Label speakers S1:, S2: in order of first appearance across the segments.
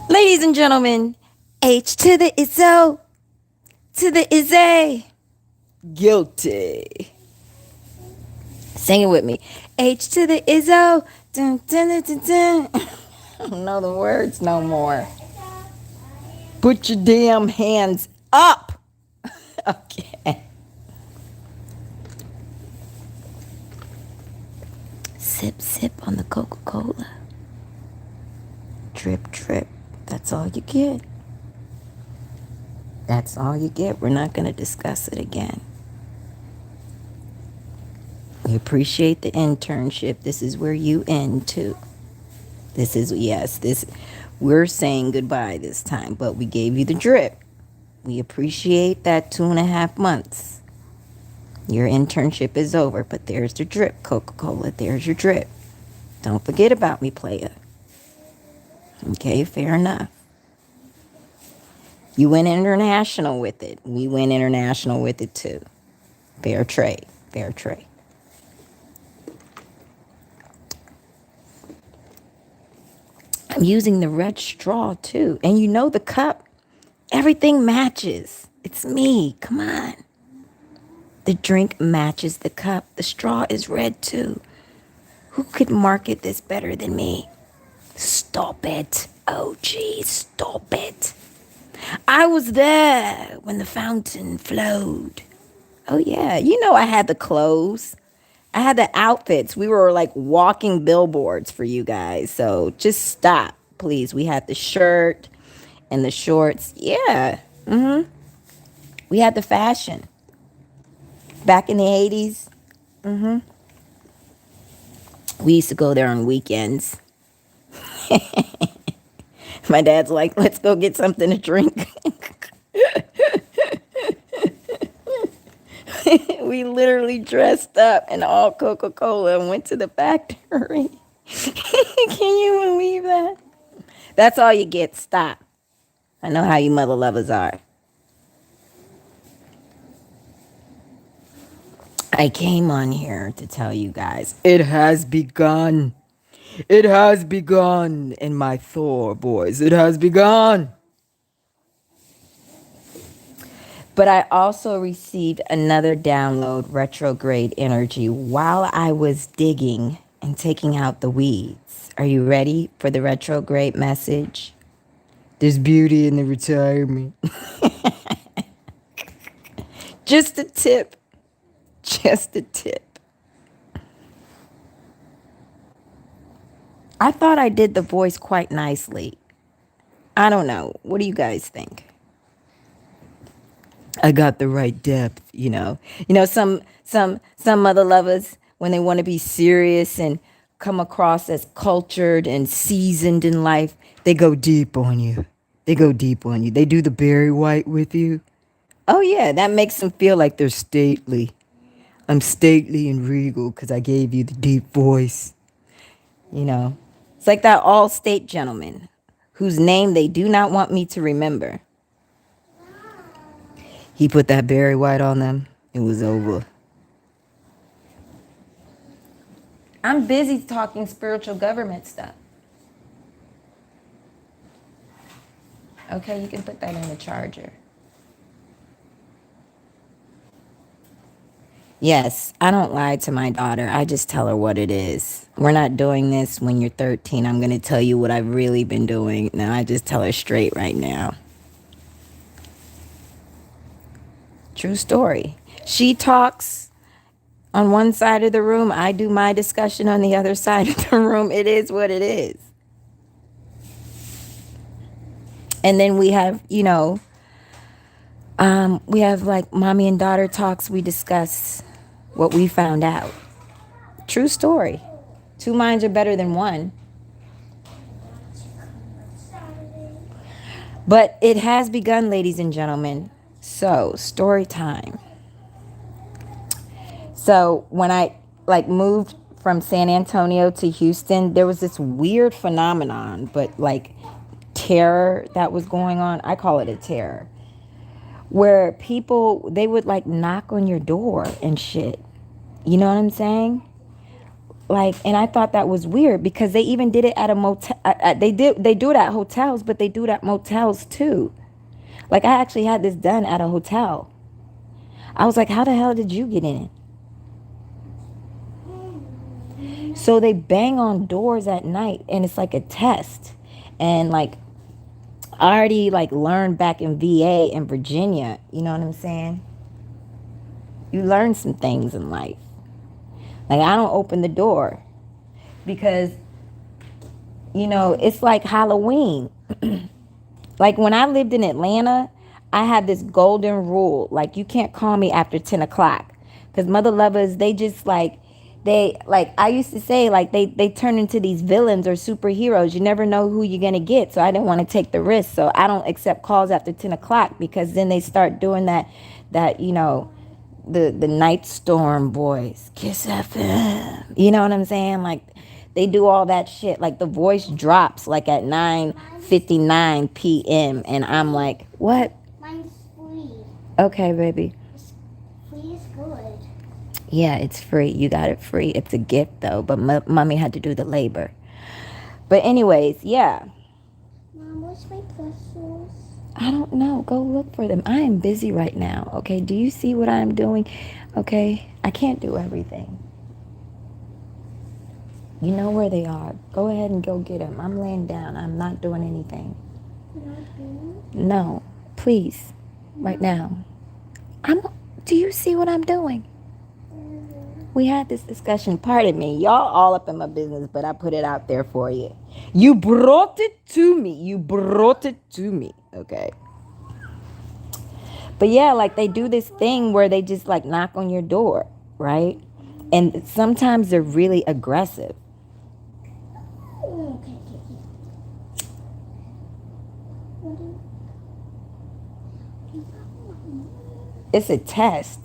S1: Ladies and gentlemen, H to the Izzo, to the Izzy. Guilty. Sing it with me. H to the Izzo. Dun, dun, dun, dun, dun. I don't know the words no more. Put your damn hands up. Okay. Sip, sip on the Coca Cola. Drip, drip. That's all you get. That's all you get. We're not going to discuss it again. We appreciate the internship. This is where you end too. This is, yes, this, we're saying goodbye this time, but we gave you the drip. We appreciate that 2.5 months. Your internship is over, but there's the drip, Coca-Cola. There's your drip. Don't forget about me, player. Okay, fair enough. You went international with it. We went international with it too. Fair trade, fair trade. I'm using the red straw too. And you know the cup, everything matches. It's me, come on. The drink matches the cup. The straw is red too. Who could market this better than me? Stop it. Oh, geez, stop it. I was there when the fountain flowed. Oh, yeah. You know I had the clothes. I had the outfits. We were like walking billboards for you guys. So just stop, please. We had the shirt and the shorts. Yeah. We had the fashion. Back in the 80s, we used to go there on weekends. My dad's like, let's go get something to drink. We literally dressed up in all Coca-Cola and went to the factory. Can you believe that? That's all you get. Stop. I know how you mother lovers are. I came on here to tell you guys it has begun. It has begun in my Thor voice. It has begun. But I also received another download, retrograde energy, while I was digging and taking out the weeds. Are you ready for the retrograde message? There's beauty in the retirement. Just a tip. Just a tip. I thought I did the voice quite nicely. I don't know. What do you guys think? I got the right depth, you know. You know, some mother lovers, when they want to be serious and come across as cultured and seasoned in life, they go deep on you. They go deep on you. They do the Barry White with you. Oh yeah, that makes them feel like they're stately. I'm stately and regal because I gave you the deep voice. You know, it's like that all-state gentleman whose name they do not want me to remember. He put that Barry White on them. It was over. I'm busy talking spiritual government stuff. Okay, you can put that in the charger. Yes, I don't lie to my daughter. I just tell her what it is. We're not doing this when you're 13. I'm going to tell you what I've really been doing. Now, I just tell her straight right now. True story. She talks on one side of the room. I do my discussion on the other side of the room. It is what it is. And then we have, you know, we have like mommy and daughter talks. We discuss what we found out. True story. Two minds are better than one. But it has begun, ladies and gentlemen. So, story time. So, when I like moved from San Antonio to Houston, there was this weird phenomenon, but like terror that was going on. I call it a terror. Where they would like knock on your door and shit. You know what I'm saying? Like, and I thought that was weird because they even did it at a motel. They do it at hotels, but they do it at motels too. Like, I actually had this done at a hotel. I was like, how the hell did you get in? So they bang on doors at night, and it's like a test. And like, I already like learned back in VA in Virginia. You know what I'm saying? You learn some things in life. Like, I don't open the door because, you know, it's like Halloween. Like, when I lived in Atlanta, I had this golden rule. Like, you can't call me after 10 o'clock. Because mother lovers, they just like, they, like, I used to say, like, they turn into these villains or superheroes. You never know who you're going to get. So I didn't want to take the risk. So I don't accept calls after 10 o'clock because then they start doing that, you know, the Night Storm boys, Kiss FM. You know what I'm saying? Like, they do all that shit. Like, the voice drops like at 9:59 p.m. and I'm like, what?
S2: Mine's free.
S1: Okay, baby.
S2: Free is good.
S1: Yeah, it's free. You got it free. It's a gift though, but mommy had to do the labor. But anyways, yeah.
S2: Mom, what's my pencils?
S1: I don't know. Go look for them. I am busy right now. Okay. Do you see what I'm doing? Okay. I can't do everything. You know where they are. Go ahead and go get them. I'm laying down. I'm not doing anything. No, please. Right now. Do you see what I'm doing? We had this discussion. Pardon me. Y'all all up in my business, but I put it out there for you. You brought it to me. You brought it to me. Okay. But yeah, like, they do this thing where they just like knock on your door, right? And sometimes they're really aggressive.
S2: Okay.
S1: It's a test.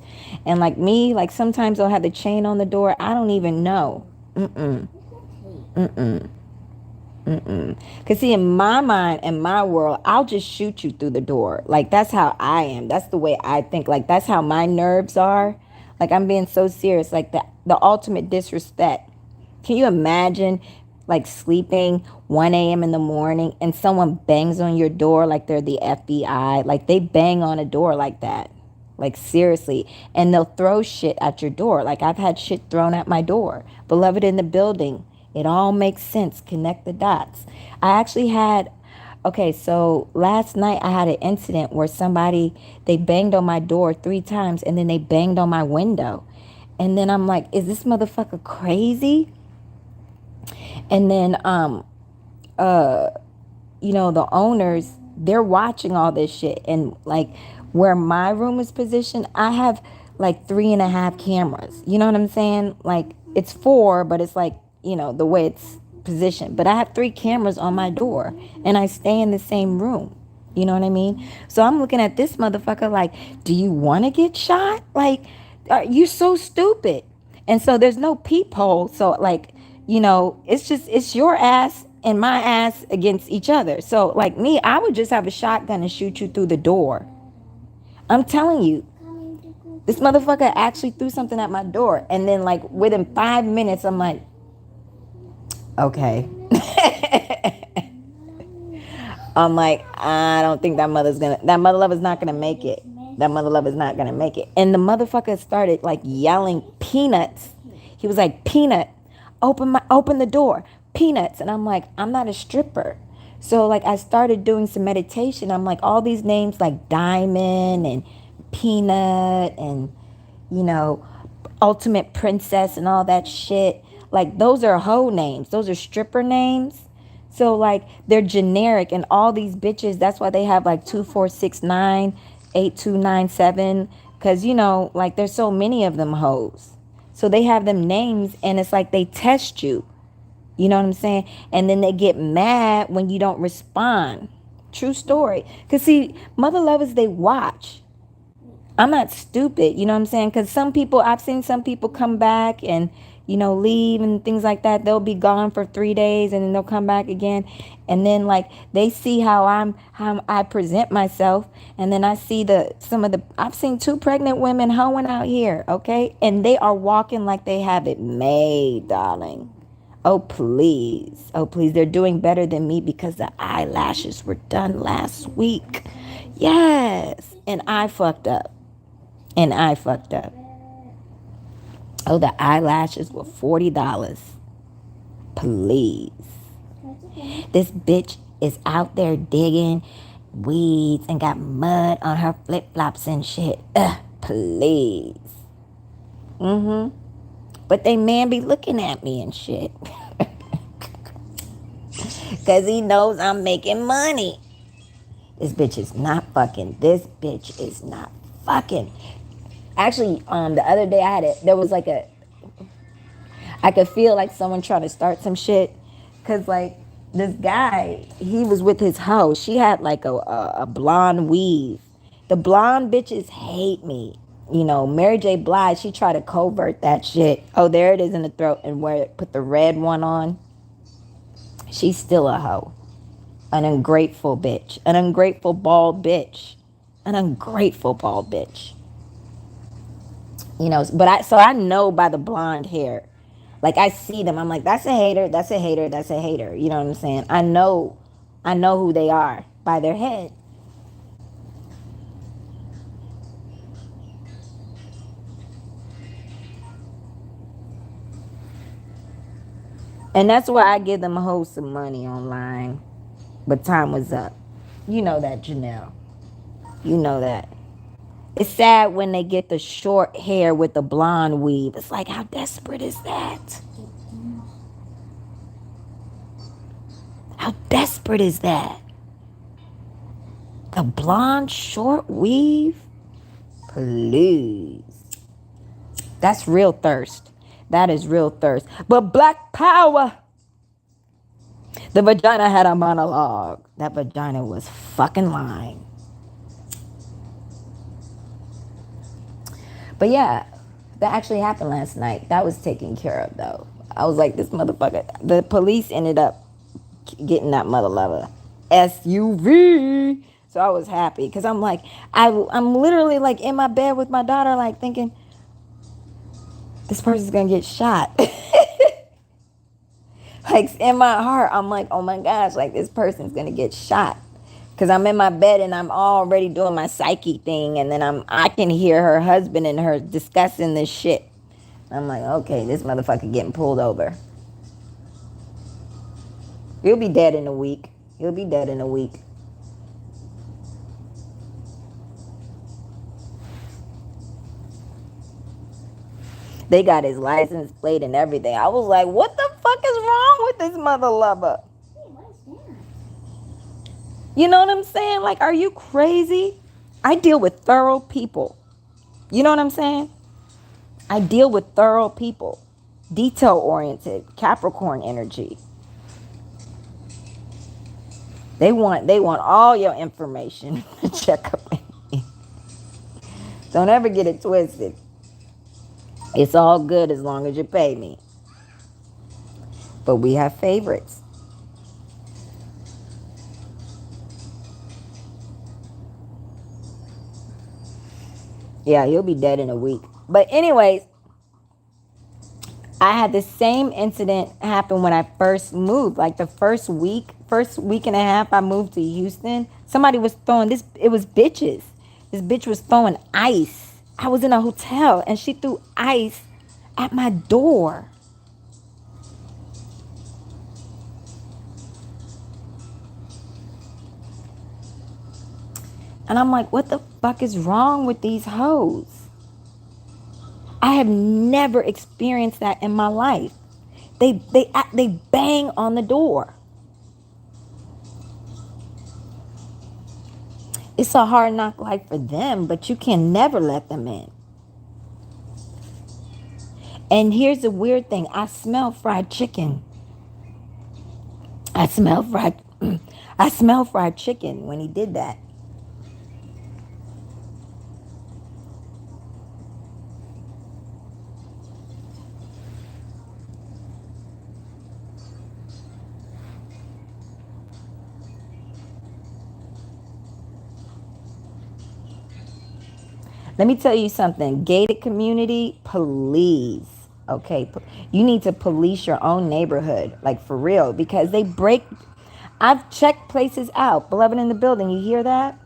S1: And like me, like, sometimes they'll have the chain on the door. I don't even know. Because see, in my mind, in my world, I'll just shoot you through the door. Like, that's how I am. That's the way I think. Like, that's how my nerves are. Like, I'm being so serious. Like, the ultimate disrespect. Can you imagine, like, sleeping 1 a.m. in the morning and someone bangs on your door like they're the FBI? Like, they bang on a door like that. Like, seriously. And they'll throw shit at your door. Like, I've had shit thrown at my door. Beloved in the building. It all makes sense. Connect the dots. I actually had, okay, so last night I had an incident where they banged on my door 3 times and then they banged on my window. And then I'm like, is this motherfucker crazy? And then, you know, the owners, they're watching all this shit. And like, where my room is positioned, I have like 3.5 cameras. You know what I'm saying? Like, it's 4, but it's like, you know, the way it's positioned. But I have 3 cameras on my door and I stay in the same room. You know what I mean? So I'm looking at this motherfucker like, do you want to get shot? Like, you're so stupid. And so there's no peephole. So like, you know, it's your ass and my ass against each other. So like me, I would just have a shotgun and shoot you through the door. I'm telling you, this motherfucker actually threw something at my door. And then like within 5 minutes, I'm like, okay. I'm like, I don't think that mother lover's not gonna make it. That mother lover's not gonna make it. And the motherfucker started like yelling peanuts. He was like, peanut, open the door, peanuts. And I'm like, I'm not a stripper. So like I started doing some meditation. I'm like, all these names like Diamond and Peanut and, you know, Ultimate Princess and all that shit. Like, those are hoe names. Those are stripper names. So like, they're generic, and all these bitches, that's why they have like 2469, 8297, because, you know, like, there's so many of them hoes. So they have them names, and it's like they test you. You know what I'm saying? And then they get mad when you don't respond. True story. Because see, mother lovers, they watch. I'm not stupid, you know what I'm saying? Because I've seen some people come back and, leave and things like that. They'll be gone for 3 days and then they'll come back again. And then like they see how I present myself. And then I see I've seen 2 pregnant women hoeing out here, okay? And they are walking like they have it made, darling. Oh, please. Oh, please. They're doing better than me because the eyelashes were done last week. Yes. And I fucked up. Oh, the eyelashes were $40. Please. This bitch is out there digging weeds and got mud on her flip-flops and shit. Ugh, please. But they man be looking at me and shit. Because he knows I'm making money. This bitch is not fucking. Actually, the other day I could feel like someone trying to start some shit. Because, like, this guy, he was with his hoe. She had, like, a blonde weave. The blonde bitches hate me. Mary J. Blige, she tried to covert that shit. Oh, there it is in the throat. And put the red one on. She's still a hoe. An ungrateful bitch. An ungrateful bald bitch. But I know by the blonde hair. Like, I see them. I'm like, that's a hater. You know what I'm saying? I know who they are by their head. And that's why I give them hoes some money online. But time was up. You know that, Janelle. You know that. It's sad when they get the short hair with the blonde weave. It's like, how desperate is that? How desperate is that? The blonde short weave? Please. That's real thirst. That is real thirst. But Black Power. The vagina had a monologue. That vagina was fucking lying. But yeah, that actually happened last night. That was taken care of, though. I was like, this motherfucker. The police ended up getting that mother lover SUV. So I was happy because I'm like, I'm literally like in my bed with my daughter, like thinking, this person's gonna get shot. Like in my heart, I'm like, oh my gosh, like this person's gonna get shot. Cause I'm in my bed and I'm already doing my psyche thing, and then I can hear her husband and her discussing this shit. I'm like, okay, this motherfucker getting pulled over. He'll be dead in a week. They got his license plate and everything. I was like, what the fuck is wrong with this mother lover? You know what I'm saying? Like, are you crazy? I deal with thorough people. You know what I'm saying? I deal with thorough people. Detail oriented, Capricorn energy. They want all your information to check up. Don't ever get it twisted. It's all good as long as you pay me. But we have favorites. Yeah, he'll be dead in a week. But anyways, I had the same incident happen when I first moved. Like the first week and a half I moved to Houston, somebody was throwing this. It was bitches. This bitch was throwing ice. I was in a hotel and she threw ice at my door. And I'm like, what the fuck is wrong with these hoes? I have never experienced that in my life. They bang on the door. It's a hard knock life for them, but you can never let them in. And here's the weird thing. I smell fried chicken. I smell fried chicken when he did that. Let me tell you something. Gated community, please. Okay. You need to police your own neighborhood. Like for real. Because they break. I've checked places out. Beloved in the building. You hear that?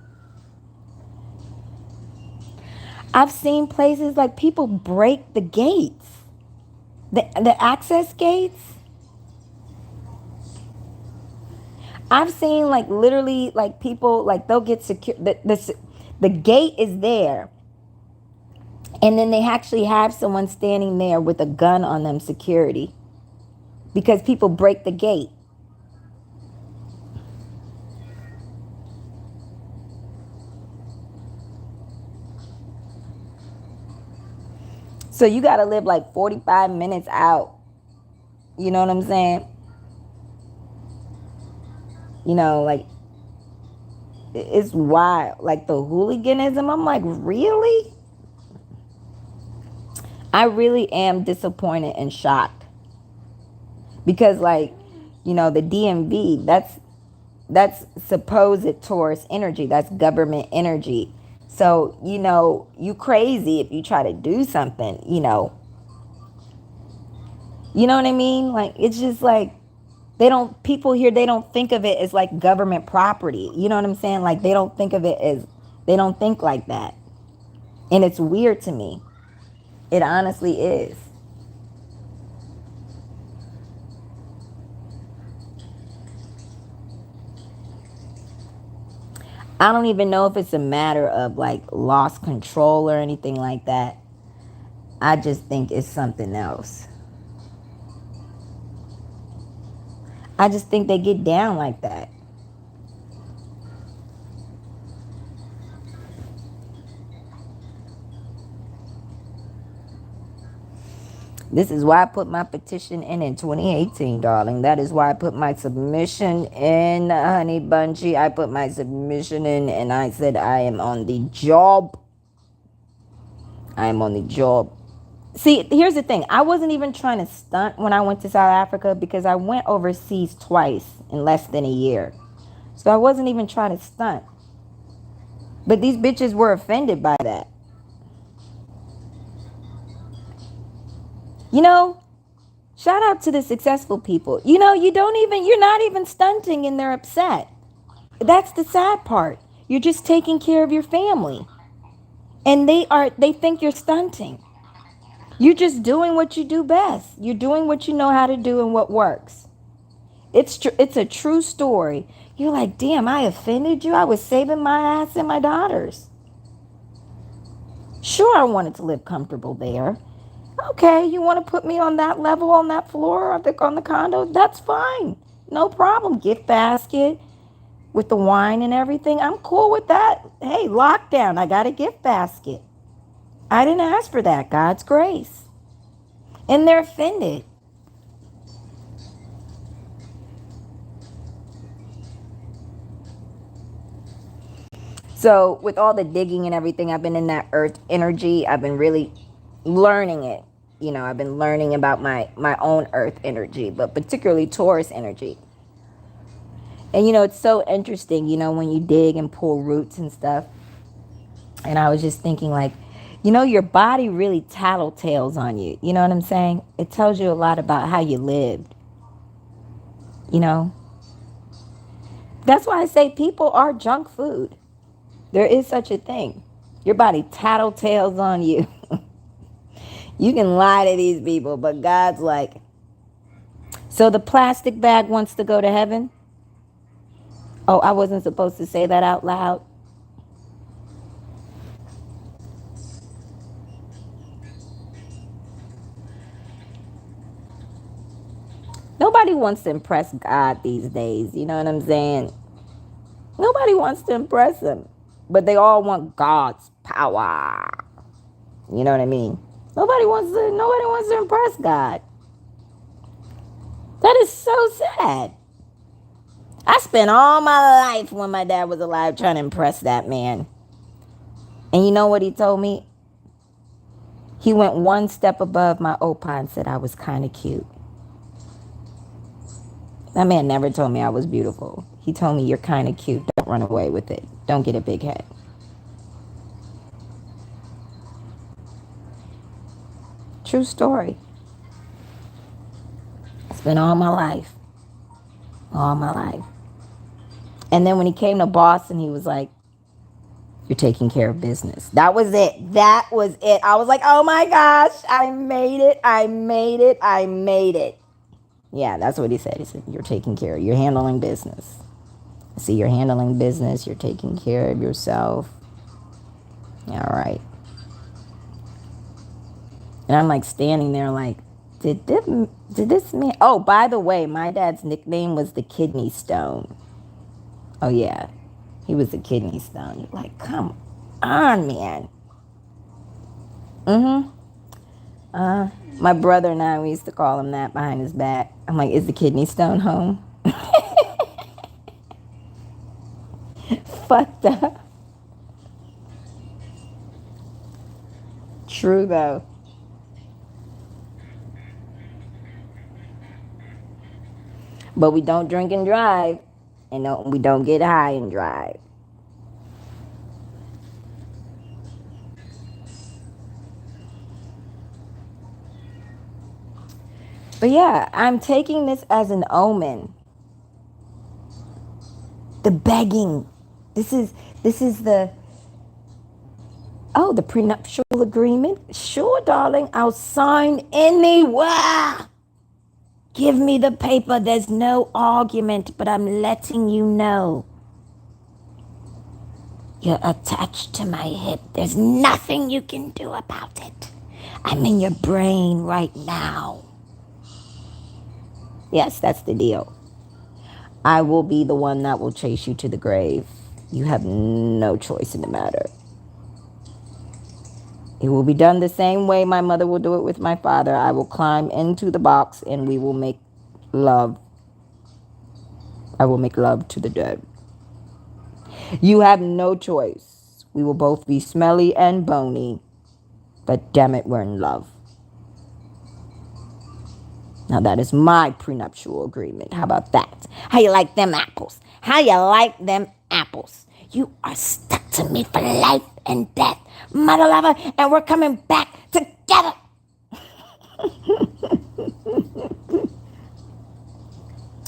S1: I've seen places like people break the gates. The access gates. I've seen like literally like people like they'll get secure. The gate is there. And then they actually have someone standing there with a gun on them, security. Because people break the gate. So you got to live like 45 minutes out. You know what I'm saying? You know, like, it's wild. Like the hooliganism, I'm like, really? I really am disappointed and shocked. Because like, you know, the DMV, that's supposed tourist energy. That's government energy. So, you know, you crazy if you try to do something, you know. You know what I mean? Like, it's just like, people here, they don't think of it as like government property. You know what I'm saying? Like, they don't think of it as, they don't think like that. And it's weird to me. It honestly is. I don't even know if it's a matter of like lost control or anything like that. I just think it's something else. I just think they get down like that. This is why I put my petition in 2018, darling. That is why I put my submission in, honey bunchy. I put my submission in and I said I am on the job. I am on the job. See, here's the thing. I wasn't even trying to stunt when I went to South Africa because I went overseas twice in less than a year. So I wasn't even trying to stunt. But these bitches were offended by that. You know, shout out to the successful people. You know, you're not even stunting and they're upset. That's the sad part. You're just taking care of your family. And they think you're stunting. You're just doing what you do best. You're doing what you know how to do and what works. It's a true story. You're like, damn, I offended you. I was saving my ass and my daughters. Sure, I wanted to live comfortable there. Okay, you want to put me on that level, on that floor, on the condo? That's fine. No problem. Gift basket with the wine and everything. I'm cool with that. Hey, lockdown. I got a gift basket. I didn't ask for that. God's grace. And they're offended. So with all the digging and everything, I've been in that earth energy. I've been really learning it. You know, I've been learning about my own earth energy, but particularly Taurus energy. And, you know, it's so interesting, you know, when you dig and pull roots and stuff. And I was just thinking like, you know, your body really tattletales on you. You know what I'm saying? It tells you a lot about how you lived. You know? That's why I say people are junk food. There is such a thing. Your body tattletales on you. You can lie to these people, but God's like, so the plastic bag wants to go to heaven? Oh, I wasn't supposed to say that out loud. Nobody wants to impress God these days. You know what I'm saying? Nobody wants to impress him. But they all want God's power. You know what I mean? Nobody wants to impress God. That is so sad. I spent all my life when my dad was alive trying to impress that man. And you know what he told me? He went one step above my opa and said I was kind of cute. That man never told me I was beautiful. He told me you're kind of cute. Don't run away with it. Don't get a big head. True story. It's been all my life. All my life. And then when he came to Boston, he was like, you're taking care of business. That was it. That was it. I was like, oh my gosh, I made it. I made it. I made it. Yeah, that's what he said. He said, you're taking care. You're handling business. See, you're handling business. You're taking care of yourself. All right. And I'm like standing there like, did this man? Oh, by the way, my dad's nickname was the kidney stone. Oh, yeah. He was the kidney stone. You're like, come on, man. Mm-hmm. My brother and I, we used to call him that behind his back. I'm like, is the kidney stone home? Fucked up. True, though. But we don't drink and drive. And no, we don't get high and drive. But yeah, I'm taking this as an omen. The begging. This is the the prenuptial agreement. Sure, darling, I'll sign anywhere. Give me the paper. There's no argument, but I'm letting you know. You're attached to my hip. There's nothing you can do about it. I'm in your brain right now. Yes, that's the deal. I will be the one that will chase you to the grave. You have no choice in the matter. It will be done the same way my mother will do it with my father. I will climb into the box and we will make love. I will make love to the dead. You have no choice. We will both be smelly and bony, but damn it, we're in love. Now that is my prenuptial agreement. How about that? How you like them apples? How you like them apples? You are stuck to me for life and death, mother lover, and we're coming back together.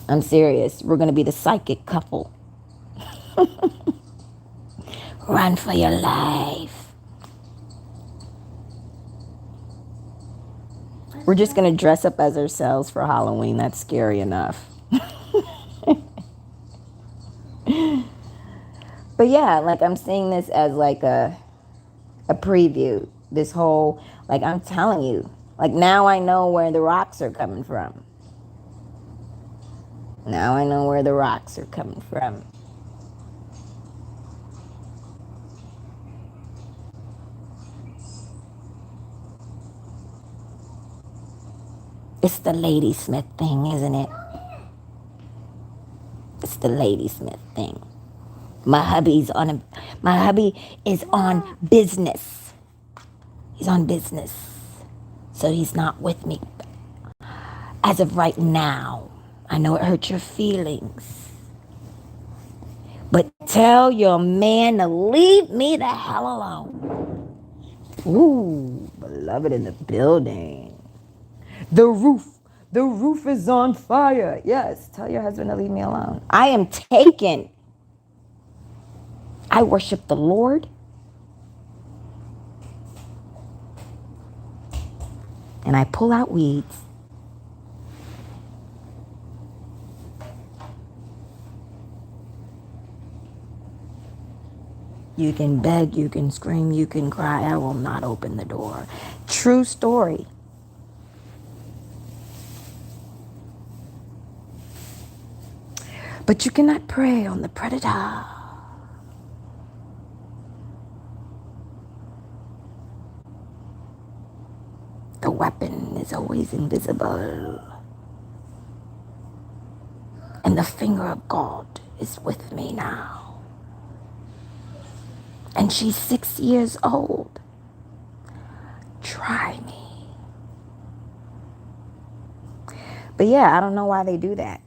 S1: I'm serious. We're going to be the psychic couple. Run for your life. We're just going to dress up as ourselves for Halloween. That's scary enough. But yeah, like I'm seeing this as like a preview. This whole, like I'm telling you, like now I know where the rocks are coming from. Now I know where the rocks are coming from. It's the Ladysmith thing, isn't it? It's the Ladysmith thing. My hubby is on business. He's on business. So he's not with me as of right now. I know it hurts your feelings. But tell your man to leave me the hell alone. Ooh, beloved in the building. The roof is on fire. Yes, tell your husband to leave me alone. I am taken. I worship the Lord. And I pull out weeds. You can beg, you can scream, you can cry. I will not open the door. True story. But you cannot prey on the predator. The weapon is always invisible. And the finger of God is with me now. And she's 6 years old. Try me. But yeah, I don't know why they do that.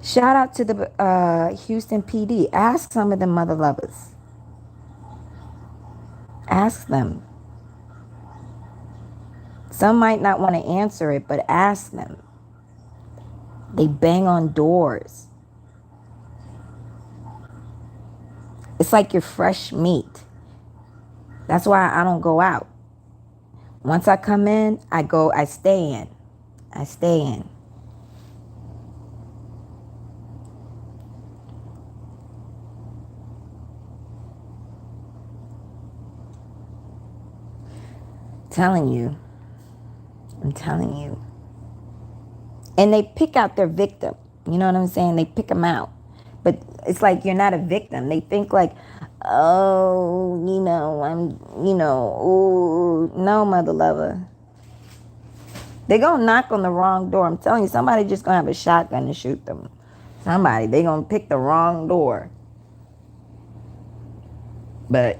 S1: Shout out to the Houston PD. Ask some of the mother lovers. Ask them. Some might not want to answer it, but ask them. They bang on doors. It's like you're fresh meat. That's why I don't go out. Once I come in, I stay in. I stay in. Telling you. I'm telling you. And they pick out their victim. You know what I'm saying? They pick them out. But it's like you're not a victim. They think like, oh, ooh, no, mother lover. They're going to knock on the wrong door. I'm telling you, somebody just going to have a shotgun to shoot them. Somebody, they're going to pick the wrong door. But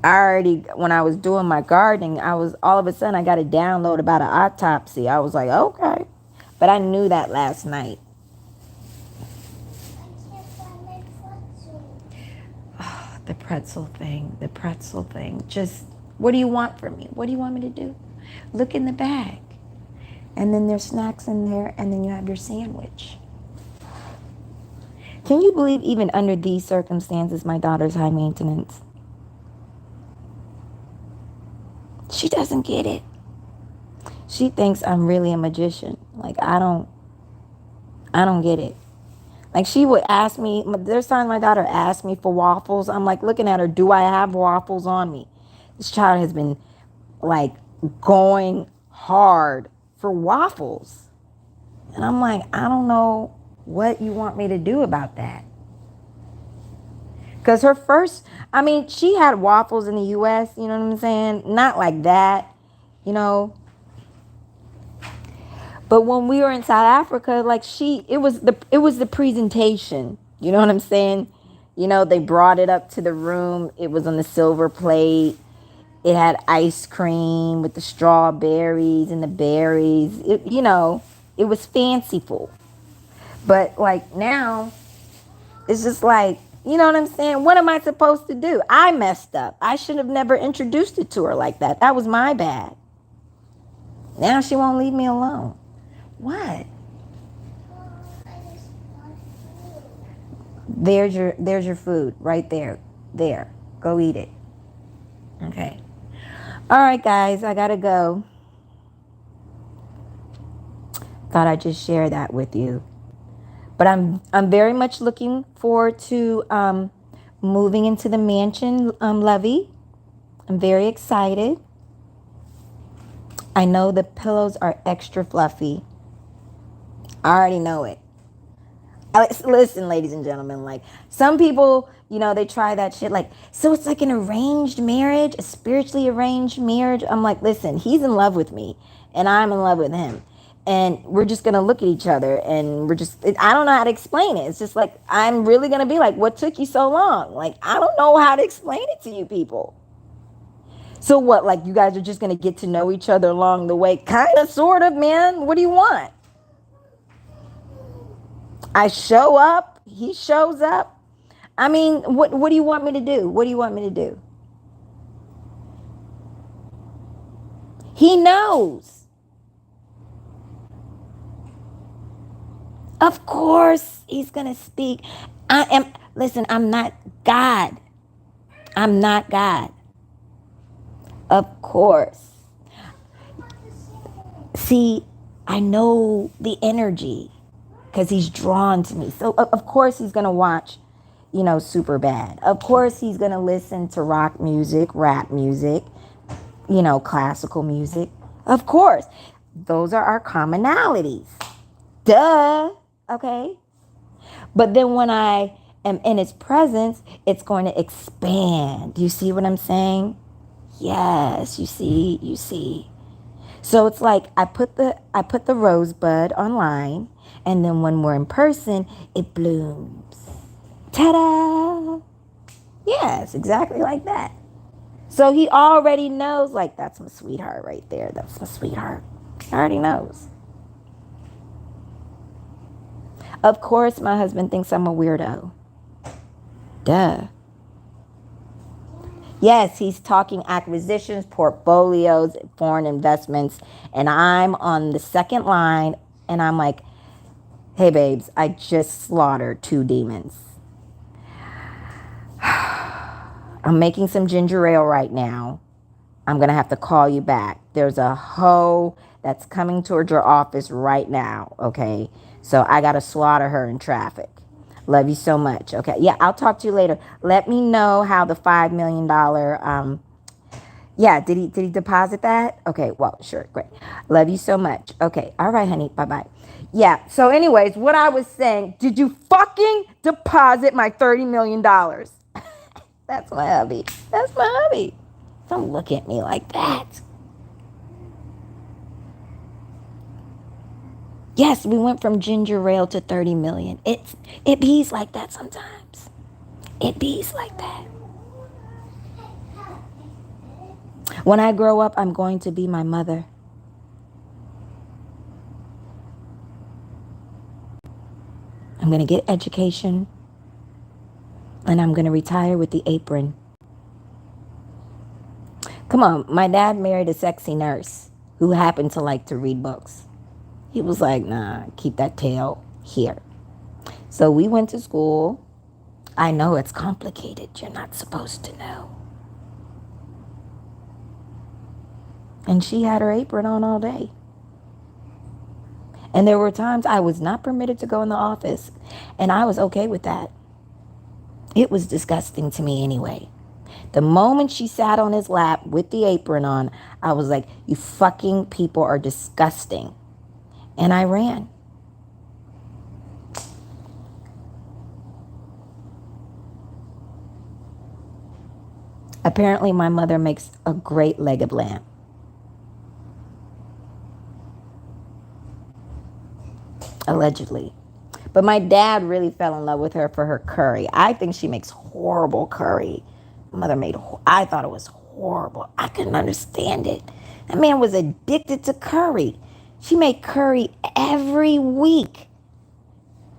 S1: when I was doing my gardening, all of a sudden I got a download about an autopsy. I was like, okay. But I knew that last night. Oh, the pretzel thing. Just, what do you want from me? What do you want me to do? Look in the bag. And then there's snacks in there, and then you have your sandwich. Can you believe even under these circumstances, my daughter's high maintenance? She doesn't get it. She thinks I'm really a magician. Like, I don't get it. Like, she would ask me, there's times my daughter asked me for waffles. I'm like looking at her, do I have waffles on me? This child has been like going hard for waffles. And I'm like, I don't know what you want me to do about that. Because she had waffles in the U.S., you know what I'm saying? Not like that, you know. But when we were in South Africa, like it was the presentation. You know what I'm saying? You know, they brought it up to the room. It was on the silver plate. It had ice cream with the strawberries and the berries. It was fanciful. But like now, it's just like, you know what I'm saying? What am I supposed to do? I messed up. I should have never introduced it to her like that. That was my bad. Now she won't leave me alone. What? There's your food right there. There. Go eat it. Okay. All right, guys, I gotta go. Thought I'd just share that with you. But I'm very much looking forward to moving into the mansion, Levy. I'm very excited. I know the pillows are extra fluffy. I already know it. Listen, ladies and gentlemen, like some people, they try that shit like, so it's like an arranged marriage, a spiritually arranged marriage. I'm like, listen, he's in love with me and I'm in love with him. And we're just going to look at each other and I don't know how to explain it. It's just like, I'm really going to be like, what took you so long? Like, I don't know how to explain it to you people. So what, like you guys are just going to get to know each other along the way? Kind of, sort of, man. What do you want? I show up. He shows up. I mean, what do you want me to do? What do you want me to do? He knows. Of course, he's going to speak. Listen, I'm not God. I'm not God. Of course. See, I know the energy because he's drawn to me. So, of course, he's going to watch, Superbad. Of course, he's going to listen to rock music, rap music, classical music. Of course. Those are our commonalities. Duh. Okay. But then when I am in his presence, it's going to expand. Do you see what I'm saying? Yes, you see. So it's like I put the rosebud online, and then when we're in person, it blooms. Ta-da! Yes, exactly like that. So he already knows, like, that's my sweetheart right there. That's my sweetheart. He already knows. Of course, my husband thinks I'm a weirdo. Duh. Yes, he's talking acquisitions, portfolios, foreign investments. And I'm on the second line and I'm like, hey, babes, I just slaughtered 2 demons. I'm making some ginger ale right now. I'm going to have to call you back. There's a hoe that's coming towards your office right now. Okay. So I got to slaughter her in traffic. Love you so much. Okay. Yeah, I'll talk to you later. Let me know how the $5 million, yeah, did he deposit that? Okay, well, sure, great. Love you so much. Okay, all right, honey, bye-bye. Yeah, so anyways, what I was saying, did you fucking deposit my $30 million? That's my hubby. That's my hubby. Don't look at me like that. Yes, we went from ginger ale to 30 million. It bees like that sometimes. It bees like that. When I grow up, I'm going to be my mother. I'm going to get education and I'm going to retire with the apron. Come on, my dad married a sexy nurse who happened to like to read books. He was like, nah, keep that tail here. So we went to school. I know it's complicated. You're not supposed to know. And she had her apron on all day. And there were times I was not permitted to go in the office. And I was okay with that. It was disgusting to me anyway. The moment she sat on his lap with the apron on, I was like, you fucking people are disgusting. And I ran. Apparently, my mother makes a great leg of lamb. Allegedly. But my dad really fell in love with her for her curry. I think she makes horrible curry. Mother made, I thought it was horrible. I couldn't understand it. That man was addicted to curry. She made curry every week.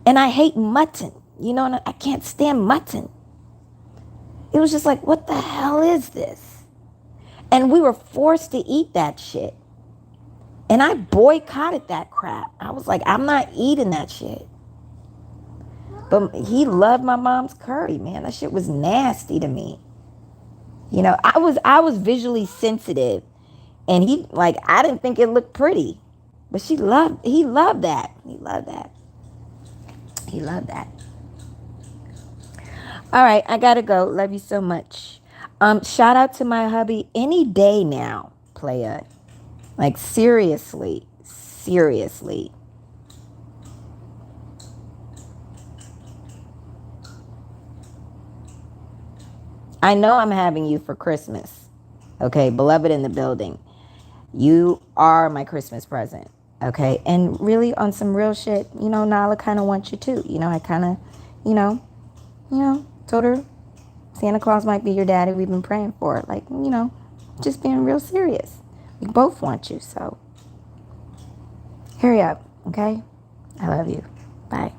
S1: And I hate mutton. You know, I can't stand mutton. It was just like, what the hell is this? And we were forced to eat that shit. And I boycotted that crap. I was like, I'm not eating that shit. But he loved my mom's curry, man. That shit was nasty to me. You know, I was visually sensitive. And I didn't think it looked pretty. But he loved that. He loved that. He loved that. All right, I gotta go. Love you so much. Shout out to my hubby any day now, playa. Like seriously. I know I'm having you for Christmas. Okay, beloved in the building. You are my Christmas present. Okay, and really on some real shit, you know, Nala kind of wants you too. You know, I kind of, told her Santa Claus might be your daddy. We've been praying for it. Like, just being real serious. We both want you, so hurry up, okay? I love you. Bye.